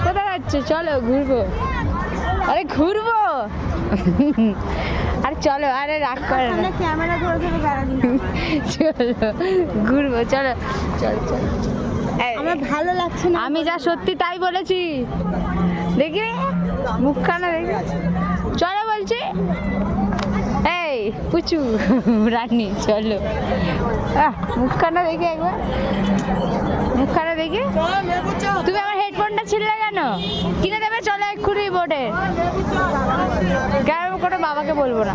কোথায় যাচ্ছে? চলো ঘুরবো। আরে ঘুরবো, আরে চলো, আরে রাগ করে না, ক্যামেরা ধরে ধরে বেড়ানি। চলো ঘুরবো, চলো চলো চলো। আমার ভালো লাগছে না। আমি যা সত্যি তাই বলেছি, দেখি মুখখানা দেখি। চলো বলছি, এই পুচু রানী চলো। মুখখানা দেখি একবার, মুখখানা দেখি। তুমি আমার হেডফোনটা ছিললে কেন? কিনে দেবে? চলো এক্ষুনি বোর্ডে। কেন কোনো বাবাকে বলবো না।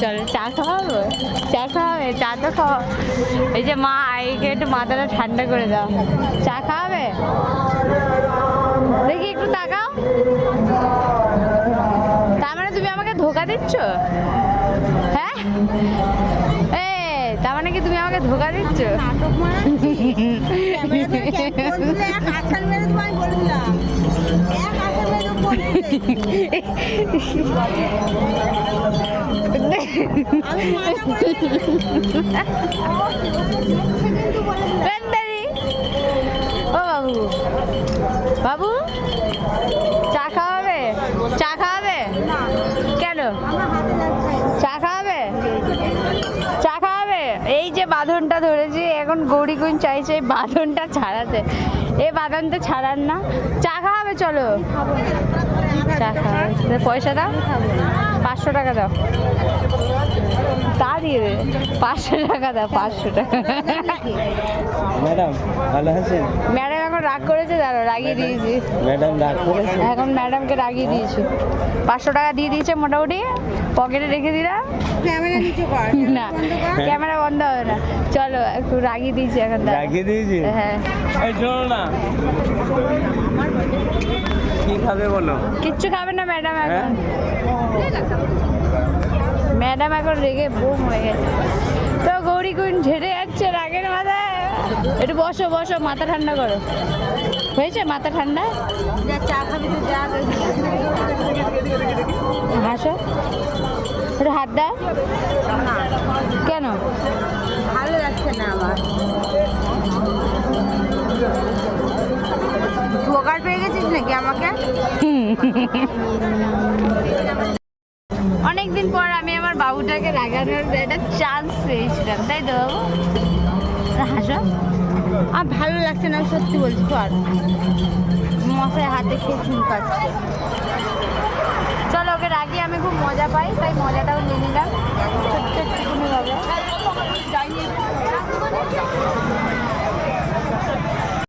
চলো চা খাওয়াবো, চা খাওয়াবে? চা তো খাওয়া, এই যে মা আইকে একটু মাথাটা ঠান্ডা করে দাও। চা খাওয়াবে? দেখি একটু তাকাও। তার মানে তুমি আমাকে ধোকা দিচ্ছ? হ্যাঁ, তার মানে কি তুমি আমাকে ধোকা দিচ্ছ? ও বাবু, বাবু চা খাওয়াবে? চা খাওয়াবে? কেন চা খাওয়াবে? চা খাওয়াবে? এই যে বাঁধনটা ধরেছি এখন, গৌরী কুইন চাইছে এই বাঁধনটা ছাড়াতে। এই বাঁধনটা ছাড়ান না। চা খাওয়াবে? চলো চা খাওয়াবে। পয়সা দাও, 500 টাকা দাও। তা দিয়ে দে, 500 টাকা দাও, 500 টাকা। ম্যাডাম ভালো আছেন? ম্যাডাম এখন রাগ করেছে, দাঁড়ো রাগিয়ে দিয়েছি। ম্যাডাম রাগ করেছে? এখন ম্যাডামকে রাগিয়ে দিয়েছি। 500 টাকা দিয়ে দিয়েছে মোটামুটি, পকেটে রেখে দিলাম। ক্যামেরা নিচে কর না, ক্যামেরা বন্ধ হবে না। চলো একটু রাগিয়ে দিয়েছি এখন। রাগিয়ে দিয়েছি? হ্যাঁ। এই শোনো না, কি খাবে বলো? কিচ্ছু খাবে না ম্যাডাম এখন। ম্যাডাম এখন রেগে বোম হয়ে গেছে। তো গৌরী কুইন ঝেড়ে যাচ্ছে রাগের মাথায়। একটু বসো বসো, মাথা ঠান্ডা করো। হয়েছে মাথা ঠান্ডা? চা খাবি তো যা। হাসো, একটু হাত দাও। কেন? ভালো লাগছে না আমার। ধোকার পেয়ে গেছিস নাকি আমাকে? অনেকদিন পর আমি আমার বাবুটাকে রাগানোর একটা চান্স পেয়েছিলাম, তাই তো বাবু? হাসো। আমার ভালো লাগছে না, আমি সত্যি বলছি। কর, মশাই হাতে খেয়ে চুল কাটছে। চলো ওকে রাগিয়ে আমি খুব মজা পাই, তাই মজাটাও নিয়ে নিলাম।